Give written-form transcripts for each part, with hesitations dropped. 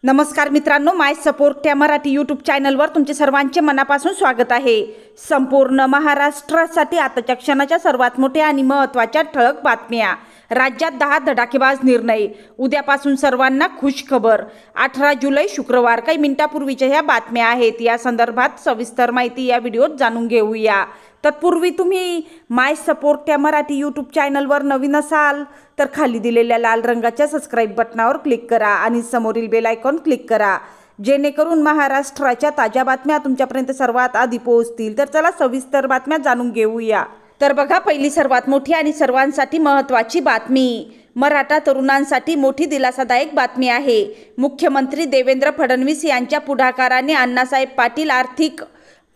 नमस्कार मित्रांनो, माय सपोर्ट या मराठी यूट्यूब चॅनलवर तुमचे सर्वांचे मनापासून स्वागत आहे। संपूर्ण महाराष्ट्रासाठी आताच्या क्षणाच्या सर्वात मोठ्या आणि महत्त्वाच्या ठळक बातम्या। राज्यात 10 धडाकेबाज निर्णय, उद्यापासून सर्वांना खुश खबर। 18 जुलै शुक्रवार, काही मिनिटांपूर्वीच्या ह्या बातम्या आहेत। या संदर्भात सविस्तर माहिती या व्हिडिओत जाणून घेऊया। तत्पूर्वी तुम्ही माय सपोर्ट या मराठी यूट्यूब चॅनलवर नवीन असाल तर खाली दिलेल्या लाल रंगाच्या सबस्क्राइब बटनावर क्लिक करा आणि समोरील बेल आयकॉन क्लिक करा, जेणेकरून महाराष्ट्राच्या ताज्या बातम्या तुमच्यापर्यंत सर्वात आधी पोहोचतील। तर चला सविस्तर बातम्या जाणून घेऊया। तर बघा, पहिली सर्वात मोठी आणि सर्वांसाठी महत्त्वाची बातमी, मराठा तरुणांसाठी मोठी दिलासादायक बातमी आहे। मुख्यमंत्री देवेंद्र फडणवीस यांच्या पुढाकाराने अण्णासाहेब पाटील आर्थिक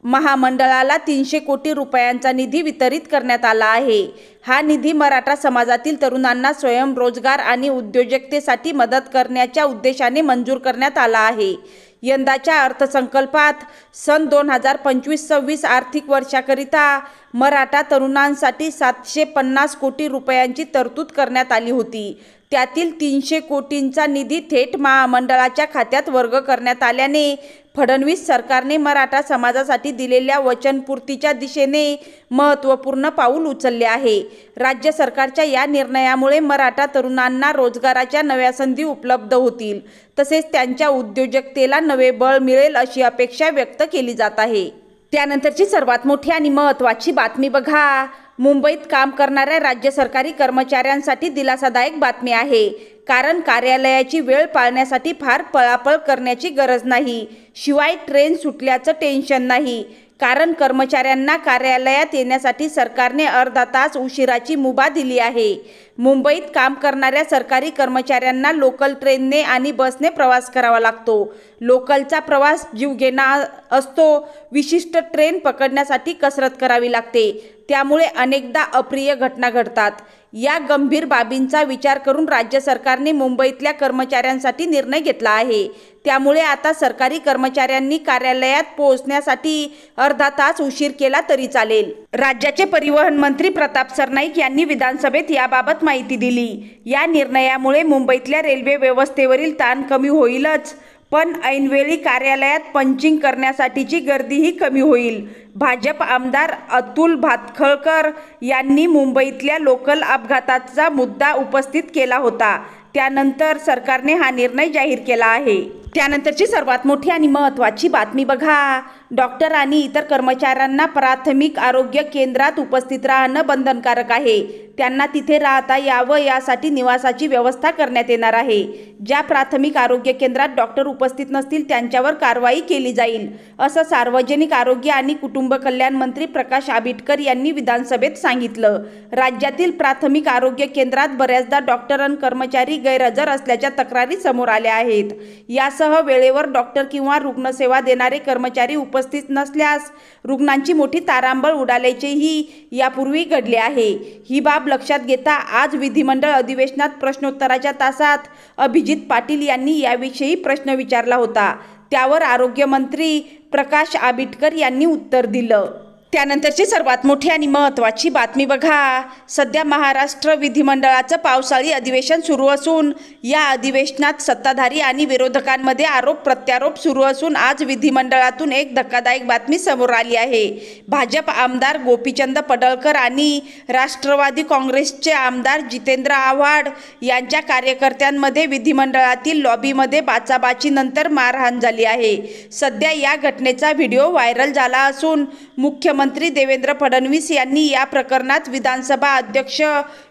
महामंडळाला 300 कोटी रुपयांचा निधी वितरित करण्यात आला आहे। हा निधी मराठा समाजातील तरुणांना स्वयंरोजगार आणि उद्योजकतेसाठी मदत करण्याच्या उद्देशाने मंजूर करण्यात आला आहे। यंदाच्या अर्थसंकल्पात सन 2025-26 आर्थिक वर्षाकरिता मराठा तरुणांसाठी 750 कोटी रुपयांची तरतूद करण्यात आली होती। त्यातील 300 कोटींचा निधी थेट महामंडळाच्या खात्यात वर्ग करण्यात आल्याने फडणवीस सरकारने मराठा समाजासाठी दिलेल्या वचनपूर्तीच्या दिशेने महत्त्वपूर्ण पाऊल उचलले आहे। राज्य सरकारच्या या निर्णयामुळे मराठा तरुणांना रोजगाराच्या नव्या संधी उपलब्ध होतील, तसेच त्यांच्या उद्योजकतेला नवे बळ मिळेल अशी अपेक्षा व्यक्त केली जात आहे। त्यानंतरची सर्वात मोठी आणि महत्त्वाची बातमी बघा, मुंबईत काम करणाऱ्या राज्य सरकारी कर्मचाऱ्यांसाठी दिलासादायक बातमी आहे। कारण कार्यालयाची वेळ पाळण्यासाठी फार पळापळ करण्याची गरज नाही, शिवाय ट्रेन सुटल्याचं टेन्शन नाही। कारण कर्मचाऱ्यांना कार्यालयात येण्यासाठी सरकारने अर्धा तास उशिराची मुभा दिली आहे। मुंबईत काम करणाऱ्या सरकारी कर्मचाऱ्यांना लोकल ट्रेनने आणि बसने प्रवास करावा लागतो। लोकलचा प्रवास जीवघेणा असतो, विशिष्ट ट्रेन पकडण्यासाठी कसरत करावी लागते, त्यामुळे अनेकदा अप्रिय घटना घडतात। या गंभीर बाबींचा विचार करून राज्य सरकारने मुंबईतल्या कर्मचाऱ्यांसाठी निर्णय घेतला आहे। त्यामुळे आता सरकारी कर्मचाऱ्यांनी कार्यालयात पोहोचण्यासाठी अर्धा तास उशीर केला तरी चालेल। राज्याचे परिवहन मंत्री प्रताप सरनाईक यांनी विधानसभेत याबाबत माहिती दिली। या निर्णयामुळे मुंबईतल्या रेल्वे व्यवस्थेवरील ताण कमी होईलच, पण ऐनवेळी कार्यालयात पंचिंग करण्यासाठीची गर्दीही कमी होईल। भाजप आमदार अतुल भातखळकर यांनी मुंबईतल्या लोकल अपघाताचा मुद्दा उपस्थित केला होता। त्यानंतर सरकारने हा निर्णय जाहीर केला आहे। त्यानंतरची सर्वात मोठी आणि महत्त्वाची बातमी बघा, डॉक्टर आणि इतर कर्मचाऱ्यांना प्राथमिक आरोग्य केंद्रात उपस्थित राहणं बंधनकारक आहे। त्यांना तिथे राहता यावं यासाठी निवासाची व्यवस्था करण्यात येणार आहे। ज्या प्राथमिक आरोग्य केंद्रात डॉक्टर उपस्थित नसतील त्यांच्यावर कारवाई केली जाईल, असं सार्वजनिक आरोग्य आणि कुटुंब कल्याण मंत्री प्रकाश आंबेडकर यांनी विधानसभेत सांगितलं। राज्यातील प्राथमिक आरोग्य केंद्रात बऱ्याचदा डॉक्टर आणि कर्मचारी गैरहजर असल्याच्या तक्रारी समोर आल्या आहेत। यासह वेळेवर डॉक्टर किंवा रुग्णसेवा देणारे कर्मचारी उपस्थित नसल्यास रुग्णांची मोठी तारांबळ उडाल्याचेही यापूर्वी घडले आहे। ही बाब लक्षात घेता आज विधिमंडळ अधिवेशनात प्रश्नोत्तराच्या तासात अभिजित पाटील यांनी याविषयी प्रश्न विचारला होता। त्यावर आरोग्यमंत्री प्रकाश आंबेडकर यांनी उत्तर दिलं। त्यानंतरची सर्वात मोठी आणि महत्त्वाची बातमी बघा, सध्या महाराष्ट्र विधिमंडळाचं पावसाळी अधिवेशन सुरू असून या अधिवेशनात सत्ताधारी आणि विरोधकांमध्ये आरोप प्रत्यारोप सुरू असून आज विधिमंडळातून एक धक्कादायक बातमी समोर आली आहे। भाजप आमदार गोपीचंद पडळकर आणि राष्ट्रवादी काँग्रेसचे आमदार जितेंद्र आव्हाड यांच्या कार्यकर्त्यांमध्ये विधिमंडळातील लॉबीमध्ये बाचाबाचीनंतर मारहाण झाली आहे। सध्या या घटनेचा व्हिडिओ व्हायरल झाला असून मुख्यमंत्री देवेंद्र फडणवीस यांनी या प्रकरणात विधानसभा अध्यक्ष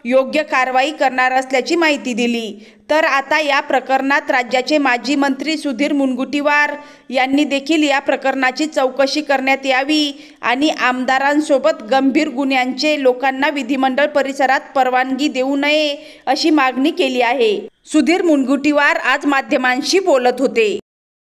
योग्य कारवाई करणार असल्याची माहिती दिली। तर आता या प्रकरणात राज्याचे माजी मंत्री सुधीर मुनगंटीवार यांनी देखील या प्रकरणाची चौकशी करण्यात यावी आणि आमदारांसोबत गंभीर गुन्ह्यांचे लोकांना विधिमंडळ परिसरात परवानगी देऊ नये अशी मागणी केली आहे। सुधीर मुनगंटीवार आज माध्यमांशी बोलत होते।